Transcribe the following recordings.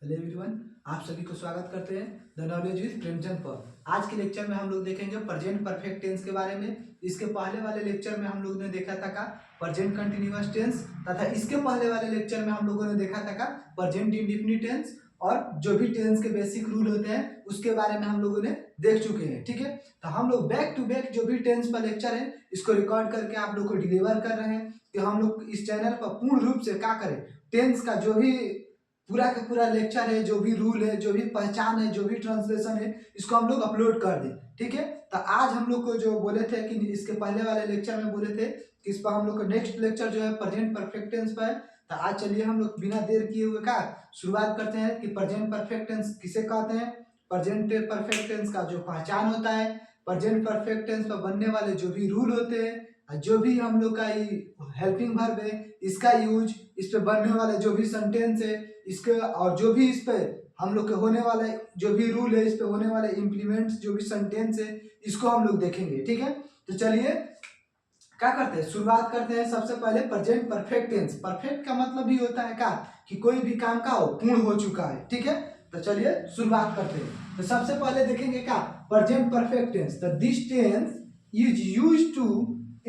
Hello everyone, आप सभी को स्वागत करते हैं द नॉलेज विद प्रेमचंद पर। आज के लेक्चर में हम लोग देखेंगे प्रेजेंट परफेक्ट टेंस के बारे में। इसके पहले वाले लेक्चर में हम लोग ने देखा था का प्रेजेंट कंटिन्यूअस टेंस, तथा इसके पहले वाले लेक्चर में हम लोगों ने देखा था का प्रेजेंट इंडेफिनिट टेंस। और जो भी टेंस के बेसिक रूल होते हैं उसके बारे में हम लोगों ने देख चुके हैं। ठीक है, तो हम लोग बैक टू बैक जो भी टेंस पर लेक्चर है इसको रिकॉर्ड करके आप लोग को डिलीवर कर रहे हैं कि हम लोग इस चैनल पर पूर्ण रूप से क्या करें, टेंस का जो भी पूरा का पूरा लेक्चर है, जो भी रूल है, जो भी पहचान है, जो भी ट्रांसलेशन है, इसको हम लोग अपलोड कर दें। ठीक है, तो आज हम लोग को जो बोले थे कि इसके पहले वाले लेक्चर में बोले थे कि इस पर हम लोग का नेक्स्ट लेक्चर जो है प्रेजेंट परफेक्ट टेंस पर है। तो आज चलिए हम लोग बिना देर किए हुए का शुरुआत करते हैं कि प्रेजेंट परफेक्ट टेंस किसे कहते हैं, प्रेजेंट परफेक्ट टेंस का जो पहचान होता है, प्रेजेंट परफेक्ट टेंस पर बनने वाले जो भी रूल होते हैं, जो भी हम लोग का हेल्पिंग वर्ब है इसका यूज, इस पे बनने वाले जो भी सेंटेंस है इसके, और जो भी इस पे हम लोग के होने वाले जो भी रूल है, इस पे होने वाले इम्प्लीमेंट्स जो भी सेंटेंस है इसको हम लोग देखेंगे। ठीक है, तो चलिए क्या करते हैं, शुरुआत करते हैं। सबसे पहले प्रेजेंट परफेक्ट टेंस। परफेक्ट का मतलब भी होता है क्या कि कोई भी काम का हो, पूर्ण हो चुका है। ठीक है, तो चलिए शुरुआत करते हैं। तो सबसे पहले देखेंगे क्या प्रेजेंट परफेक्ट टेंस। तो this tense is used to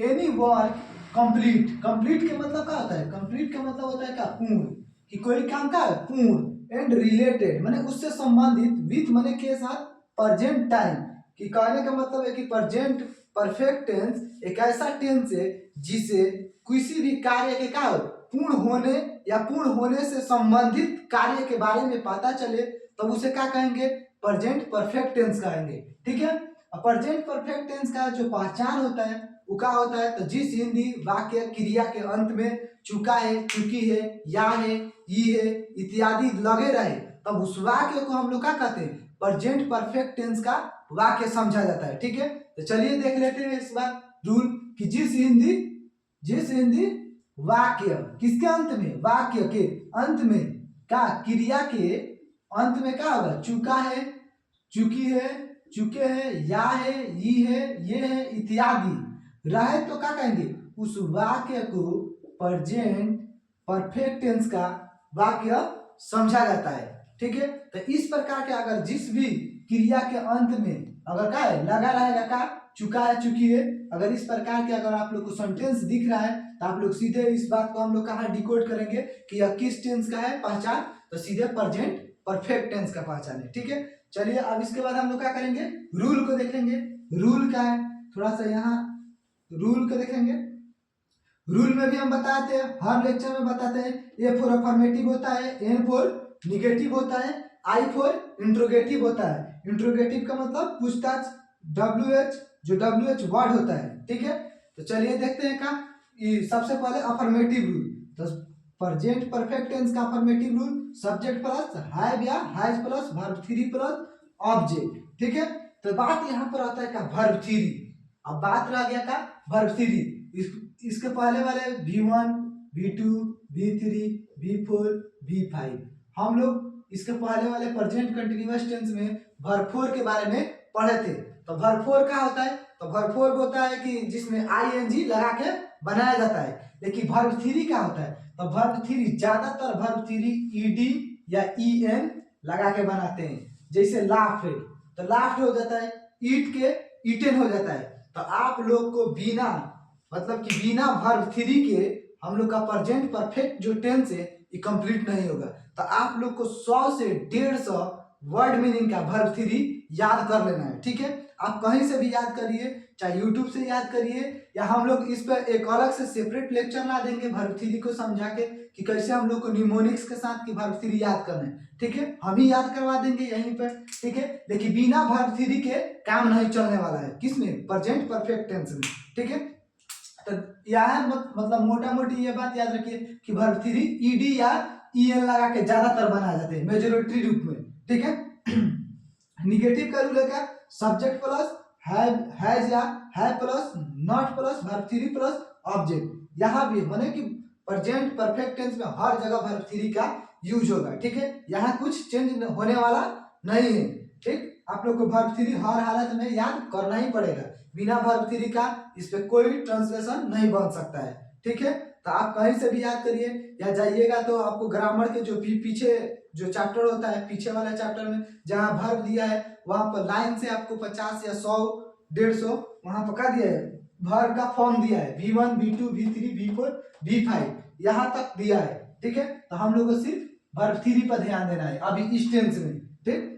any work complete. Complete के मतलब क्या होता है, कंप्लीट का मतलब होता है क्या पूर्ण, कि कोई काम का पूर्ण, एंड रिलेटेड माने उससे संबंधित, विथ माने के साथ, प्रेजेंट टाइम। कि कहने का मतलब है कि प्रेजेंट परफेक्ट टेंस एक ऐसा टेंस है जिसे किसी भी कार्य के का पूर्ण होने या पूर्ण होने से संबंधित कार्य के बारे में पता चले तब उसे क्या कहेंगे, प्रेजेंट परफेक्ट टेंस कहेंगे। ठीक है, प्रेजेंट परफेक्ट टेंस का जो पहचान होता है वो क्या होता है, तो जिस हिंदी वाक्य क्रिया के अंत में चुका है, चुकी है, या है, ई है इत्यादि लगे रहे तब उस वाक्य को हम लोग क्या कहते हैं, प्रेजेंट परफेक्ट टेंस का वाक्य समझा जाता है। ठीक है, तो चलिए देख लेते हैं इस बार रूल कि जिस हिंदी वाक्य किसके अंत में, वाक्य के अंत में का क्रिया के अंत में क्या होगा, चुका है, चुकी है, चुके हैं, या है, ई है, ये है इत्यादि रहे तो क्या कहेंगे, उस वाक्य को प्रेजेंट परफेक्ट टेंस का वाक्य समझा जाता है। ठीक है, तो इस प्रकार के अगर जिस भी क्रिया के अंत में अगर क्या है लगा रहेगा का चुका है, चुकी है, अगर इस प्रकार के अगर आप लोग को सेंटेंस दिख रहा है तो आप लोग सीधे इस बात को हम लोग कहाँ डिकोड करेंगे कि यह किस टेंस का है पहचान, तो सीधे प्रेजेंट परफेक्ट टेंस का पहचान है। ठीक है, चलिए अब इसके बाद हम लोग क्या करेंगे, रूल को देखेंगे। रूल क्या है, थोड़ा सा यहाँ रूल को देखेंगे। रूल में भी हम बताते हैं, हर लेक्चर में बताते हैं, ए फॉर अफर्मेटिव होता है, एन फॉर निगेटिव होता है, आई फॉर इंट्रोगेटिव होता है। इंट्रोगेटिव का मतलब पूछताछ, डब्ल्यू एच जो डब्ल्यू एच वर्ड होता है। ठीक है, तो चलिए देखते हैं का सबसे पहले अफर्मेटिव रूल। तो प्रेजेंट परफेक्ट टेंस का affirmative rule, subject plus have या has plus verb three plus object. ठीक है, तो बात यहाँ पर आता है का वर्ब थ्री। अब बात रह गया का वर्ब थ्री, इसके पहले वाले V1, V2, V3, V4, V5 हम लोग इसके पहले वाले प्रेजेंट कंटिन्यूअस टेंस में वर्ब फोर के बारे में पढ़े थे। तो वर्ब फोर क्या होता है, तो वर्ब फोर होता है कि जिसमें ing लगा के बनाया जाता है। लेकिन वर्ब थ्री क्या होता है, तो वर्ब थ्री ज्यादातर वर्ब थ्री ed या en लगा के बनाते हैं। जैसे लाफ है तो लाफ हो जाता है, ईट के ईटन हो जाता है। तो आप लोग को बिना मतलब कि बिना वर्ब थ्री के हम लोग का प्रेजेंट परफेक्ट जो टेंस है ये कंप्लीट नहीं होगा। तो आप लोग को 100 से 150 वर्ड मीनिंग का वर्ब थ्री याद कर लेना है। ठीक है, आप कहीं से भी याद करिए, चाहे यूट्यूब से याद करिए या हम लोग इस पर एक अलग से सेपरेट लेक्चर ला देंगे वर्ब थ्री को समझा के कि कैसे हम लोग को निमोनिक्स के साथ की वर्ब थ्री याद करना है। ठीक है, हम ही याद करवा देंगे यहीं पर। ठीक है, लेकिन बिना वर्ब थ्री के काम नहीं चलने वाला है, किसमें, प्रेजेंट परफेक्ट टेंस में। ठीक है, तो यह मतलब मोटा मोटी ये बात याद रखिए कि वर्ब थ्री ईडी या en लगा के ज्यादातर बनाए जाते हैं मेजोरिटी रूप में। ठीक है, निगेटिव का रूल है क्या, सब्जेक्ट प्लस हैज या है plus not plus verb three plus object. यहाँ भी माने कि प्रेजेंट परफेक्ट टेंस में हर जगह वर्ब थ्री का यूज होगा। ठीक है, यहाँ कुछ चेंज होने वाला नहीं है। ठीक, आप लोग को वर्ब थ्री हर हालत में याद करना ही पड़ेगा, बिना वर्ब थ्री का इस पे कोई ट्रांसलेशन नहीं बन सकता है। ठीक है, तो आप कहीं से भी याद करिए या जाइएगा तो आपको ग्रामर के जो भी पीछे जो चैप्टर होता है पीछे वाला चैप्टर में जहाँ वर्ब दिया है वहां पर लाइन से आपको 50 या 100 150 वहां पर क्या दिया है, वर्ब का फॉर्म दिया है V1 V2 V3 V4 V5 यहाँ तक दिया है। ठीक है, तो हम लोग को सिर्फ वर्ब 3 पर ध्यान देना है अभी इस टेंस में। ठीक,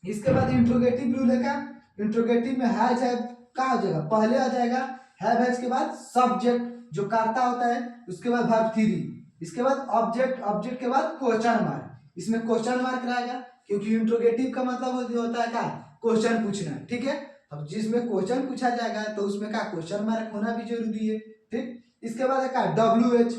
इसके बाद इंट्रोगेटिव रूल है का, इंट्रोगेटिव में हैज है क्या हो जाएगा, पहले आ जाएगा हैव के बाद सब्जेक्ट जो कर्ता होता है, उसके बाद वर्ब 3, इसके बाद ऑब्जेक्ट, ऑब्जेक्ट के बाद क्वेश्चन मार्क। इसमें क्वेश्चन मार्क रहेगा क्योंकि इंट्रोगेटिव का मतलब होता है क्या, क्वेश्चन पूछना। ठीक है, अब जिसमें क्वेश्चन पूछा जाएगा तो उसमें क्या क्वेश्चन मार्क होना भी जरूरी है। ठीक, इसके बाद है क्या WH,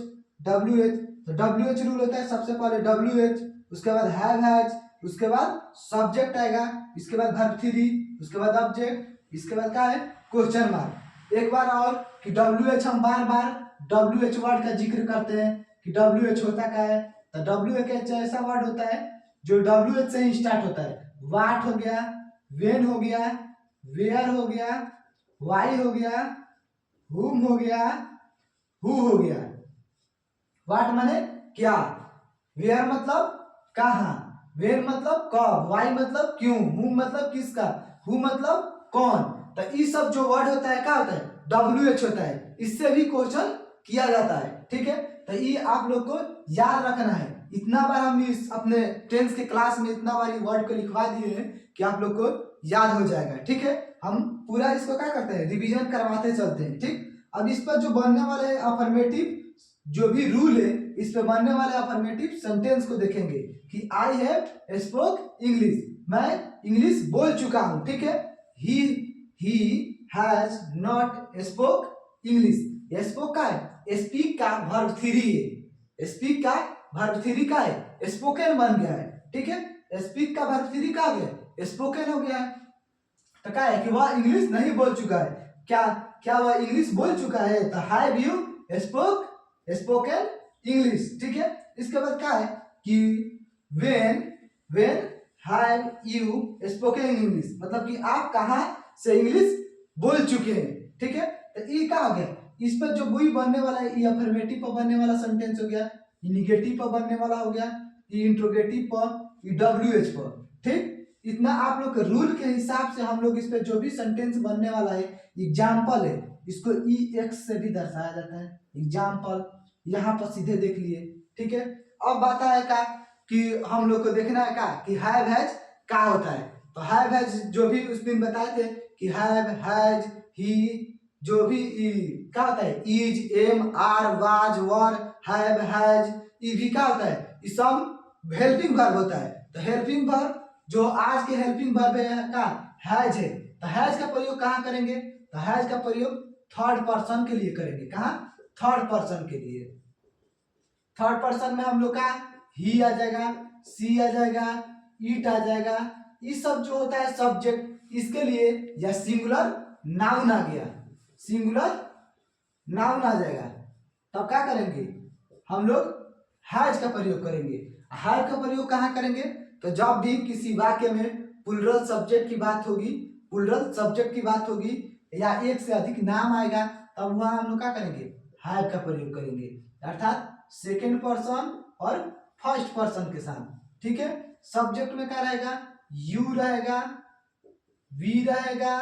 तो WH रूल होता है सबसे पहले WH, उसके बाद हैज, उसके बाद सब्जेक्ट आएगा, इसके बाद वर्ब 3, उसके बाद ऑब्जेक्ट, इसके बाद क्या है क्वेश्चन मार्क। एक बार और कि WH हम बार बार WH वर्ड का जिक्र करते हैं कि WH होता क्या है, तो WH ऐसा वर्ड होता है जो WH से ही स्टार्ट होता है। वाट हो गया, वेन हो गया, वेयर हो गया, वाई हो गया, हुम हो गया, हु हो गया। वाट माने क्या, वेयर मतलब कहाँ, वेन मतलब कब, वाई मतलब क्यों, हुम मतलब किसका, हु मतलब कौन। तो ये सब जो वर्ड होता है क्या होता है, WH होता है, इससे भी क्वेश्चन किया जाता है। ठीक है, तो ये आप लोग को याद रखना है। इतना बार हम इस अपने टेंथ के क्लास में इतना बार ये वर्ड को लिखवा दिए हैं कि आप लोग को याद हो जाएगा। ठीक है, हम पूरा इसको क्या करते हैं, रिवीजन करवाते चलते हैं। ठीक, अब इस पर जो बनने वाले अफर्मेटिव जो भी रूल है, इस पे बनने वाले अफर्मेटिव सेंटेंस को देखेंगे कि आई हैव स्पोक इंग्लिश, मैं इंग्लिश बोल चुका हूं। ठीक है, ही has not spoke English. Spoke का है, स्पीक का वर्ब 3 है, स्पीक का वर्ब 3 का है, स्पोकन बन गया है। ठीक है, स्पीक का वर्ब 3 का गया, स्पोकन हो गया है। तो क्या है कि वह इंग्लिश नहीं बोल चुका है, क्या क्या वह इंग्लिश बोल चुका है, तो हैव यू स्पोकन इंग्लिश। ठीक है, इसके बाद क्या है कि when have you spoken English, मतलब कि आप कहाँ से इंग्लिश बोल चुके हैं। ठीक है, तो ये क्या हो गया, इस पर जो बुई बनने वाला है, ये अफर्मेटिव पर बनने वाला सेंटेंस हो गया, ये निगेटिव पर बनने वाला हो गया, ये इंट्रोगेटिव पर, ये WH पर। ठीक, इतना आप लोग के रूल के हिसाब से हम लोग इस पे जो भी सेंटेंस बनने वाला है, एग्जाम्पल है, इसको EX से भी दर्शाया जाता है, एग्जाम्पल यहाँ पर सीधे देख लिए। ठीक है, अब बात है का कि हम लोग को देखना है का कि हैव हैज क्या होता है। तो हैव हैज जो भी उस दिन बताए थे कि हैव हैज ही जो भी क्या होता है, is am are was were have has, ये भी क्या होता है, ये सब हेल्पिंग वर्ब होता है। तो हेल्पिंग वर्ब जो आज के हेल्पिंग वर्ब है का हैज है, तो हैज का प्रयोग कहाँ करेंगे, तो हैज का प्रयोग थर्ड पर्सन के लिए करेंगे। कहाँ, थर्ड पर्सन के लिए। थर्ड पर्सन में हम लोग का ही आ जाएगा, सी आ जाएगा, इट आ जाएगा, ये सब जो होता है सब्जेक्ट, इसके लिए या सिंगुलर नाउन आ गया, सिंगुलर नाउन आ जाएगा। तब क्या करेंगे हम लोग, हैज का प्रयोग करेंगे। हैज का प्रयोग कहाँ करेंगे, तो जब भी किसी वाक्य में प्लुरल सब्जेक्ट की बात होगी, प्लुरल सब्जेक्ट की बात होगी या एक से अधिक नाम आएगा, तब वहां हम लोग क्या करेंगे, हैव का प्रयोग करेंगे, अर्थात सेकेंड पर्सन और फर्स्ट पर्सन के साथ। ठीक है, सब्जेक्ट में क्या रहेगा, यू रहेगा, वी रहेगा,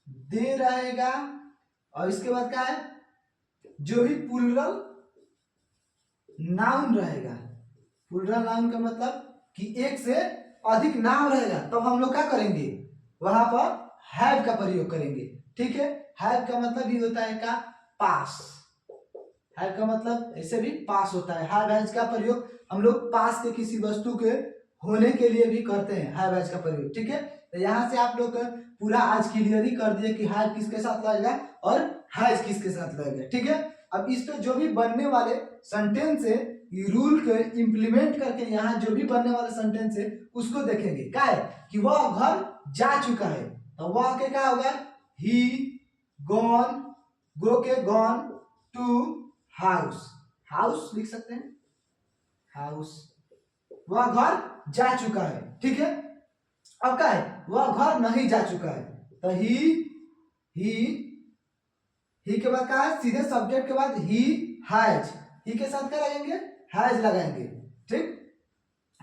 दे रहेगा, और इसके बाद क्या है, जो भी प्लुरल नाउन रहेगा। प्लुरल नाउन का मतलब कि एक से अधिक नाम रहेगा, तब हम लोग क्या करेंगे, वहां पर हैव का प्रयोग करेंगे। ठीक है, हैव का मतलब ये होता है का पास, हैव का मतलब ऐसे भी पास होता है। हैव हैज का प्रयोग हम लोग पास के किसी वस्तु के होने के लिए भी करते हैं, हैव हैज का प्रयोग। ठीक है, तो यहाँ से आप लोग पूरा आज क्लियर ही कर दिए कि हैव किसके साथ लगेगा और हैज किसके साथ लगेगा। ठीक है, अब इस पे जो भी बनने वाले सेंटेंस है, ये रूल को इम्प्लीमेंट करके यहाँ जो भी बनने वाले सेंटेंस है उसको देखेंगे। क्या है कि वह घर जा चुका है, तो वह के क्या होगा, ही गॉन, गो के गॉन टू हाउस, हाउस लिख सकते हैं, हाउस, वह घर जा चुका है। ठीक है, अब क्या है, वह घर नहीं जा चुका है, तो ही के बाद क्या है, सीधे सब्जेक्ट के बाद ही हैज, ही के साथ क्या लगाएंगे, हैज लगाएंगे। ठीक,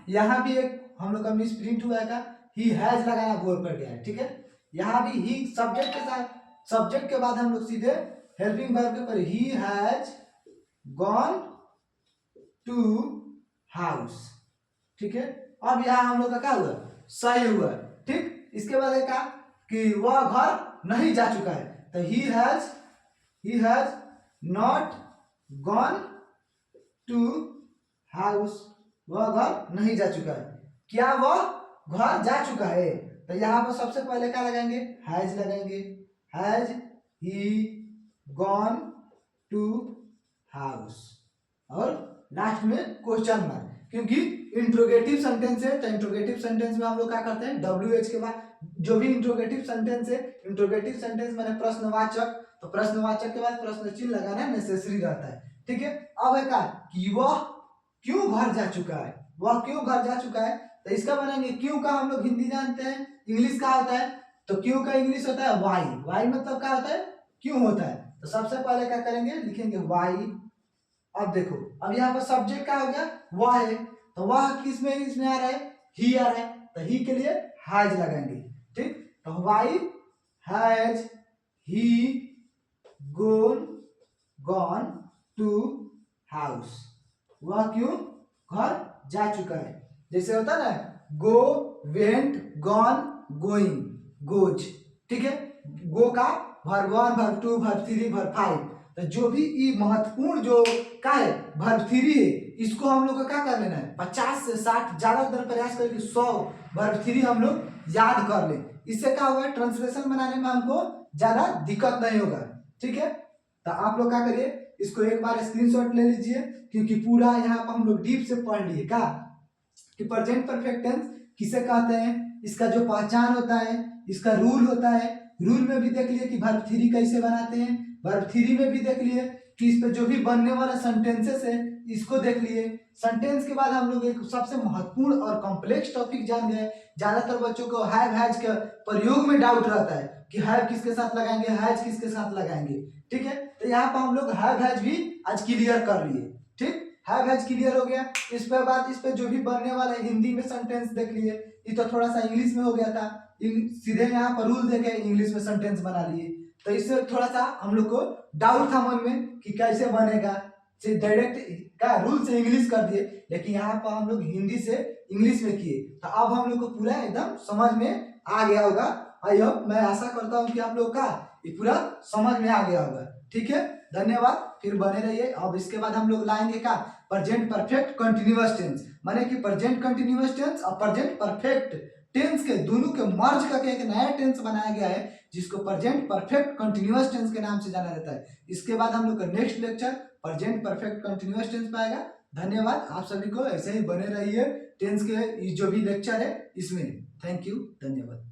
यहाँ भी एक हम लोग का मिस प्रिंट हुआ है, ही हैज लगाना बोर्ड पर गया है, ठीक है। यहाँ भी ही सब्जेक्ट के साथ, सब्जेक्ट के बाद हम लोग सीधे हेल्पिंग वर्ब के ऊपर he has gone to house, ठीक है। अब यहाँ हम लोग का क्या हुआ, सही हुआ, ठीक। इसके बाद कहा कि वह घर नहीं जा चुका है, तो he has not gone to house, वह घर नहीं जा चुका है। क्या वह घर जा चुका है, तो यहाँ पर सबसे पहले क्या लगाएंगे, हैज लगाएंगे, has he gone to house, और लास्ट में क्वेश्चन मार्क, क्योंकि इंट्रोगेटिव सेंटेंस है, तो इंट्रोगेटिव सेंटेंस में हम लोग क्या करते हैं, WH के बाद जो भी इंट्रोगेटिव सेंटेंस है, इंट्रोगेटिव सेंटेंस माने प्रश्नवाचक, तो प्रश्नवाचक के बाद प्रश्न चिन्ह लगाना नेसेसरी रहता है, ठीक है। अब है क्या कि वह क्यों घर जा चुका है, वह क्यों घर जा चुका है, तो इसका बनाएंगे क्यों का हम लोग हिंदी जानते हैं, इंग्लिश का होता है, तो क्यों का इंग्लिश होता है वाई, वाई मतलब क्या होता है, क्यों होता है। तो सबसे पहले क्या करेंगे, लिखेंगे वाई। अब देखो, अब यहाँ पर सब्जेक्ट क्या हो गया, वह है, तो वह किस में इसमें आ रहा है, ही आ रहा है, तो ही के लिए हैज लगाएंगे, ठीक। तो why has he gone to house, वह क्यों घर जा चुका है। जैसे होता है ना, गो, वेंट, गॉन, गोइंग, गोज, ठीक है। गो का वर्ब 1, वर्ब 2, वर्ब 3, वर्ब 5, तो जो भी ये महत्वपूर्ण जो का है वर्ब 3 है, इसको हम लोग को क्या कर लेना है, 50 से 60 ज्यादातर प्रयास करके 100 वर्ब 3 हम लोग याद कर ले। इससे क्या होगा, ट्रांसलेशन बनाने में हमको ज्यादा दिक्कत नहीं होगा, ठीक है। तो आप लोग क्या करिए, इसको एक बार स्क्रीनशॉट ले लीजिए, क्योंकि पूरा यहाँ पर हम लोग डीप से पढ़ लिए क्या कि प्रेजेंट परफेक्ट टेंस किसे कहते हैं, इसका जो पहचान होता है, इसका रूल होता है, रूल में भी देख लिए कि वर्ब 3 कैसे बनाते हैं, वर्ब 3 में भी देख लिए कि इस पे जो भी बनने वाला सेंटेंसेस है इसको देख लिए। सेंटेंस के बाद हम लोग एक सबसे महत्वपूर्ण और कॉम्प्लेक्स टॉपिक जान गए। ज्यादातर बच्चों को हैव हैज के प्रयोग में डाउट रहता है कि हैव किसके साथ लगाएंगे, हैज किसके साथ लगाएंगे, ठीक है। तो यहाँ पर हम लोग हैव हैज भी आज क्लियर कर लिए, ठीक। हैव हैज क्लियर हो गया। इस पे बाद इस पे जो भी बनने वाला है हिंदी में सेंटेंस देख लिए, ये तो थोड़ा सा इंग्लिश में हो गया था, सीधे यहाँ पर रूल देके इंग्लिश में सेंटेंस बना लिए, तो इससे थोड़ा सा हम लोग को डाउट था मन में कि कैसे बनेगा, से डायरेक्ट का रूल से इंग्लिश कर दिए, लेकिन यहाँ पर हम लोग हिंदी से इंग्लिश में किए, तो अब हम लोग को पूरा एकदम समझ में आ गया होगा। आई होप, मैं आशा करता हूँ कि आप लोग का ये पूरा समझ में आ गया होगा, ठीक है। धन्यवाद, फिर बने रहिए। अब इसके बाद हम लोग लाएंगे क्या, प्रेजेंट परफेक्ट कंटिन्यूअस टेंस, माने कि प्रेजेंट कंटिन्यूअस टेंस और प्रेजेंट परफेक्ट टेंस के दोनों के मर्ज करके एक नया टेंस बनाया गया है, जिसको प्रेजेंट परफेक्ट कंटिन्यूअस टेंस के नाम से जाना जाता है। इसके बाद हम लोग का next lecture present perfect continuous tense पाएगा। धन्यवाद, आप सभी को ऐसे ही बने रहिए टेंस के जो भी लेक्चर है इसमें। थैंक यू, धन्यवाद।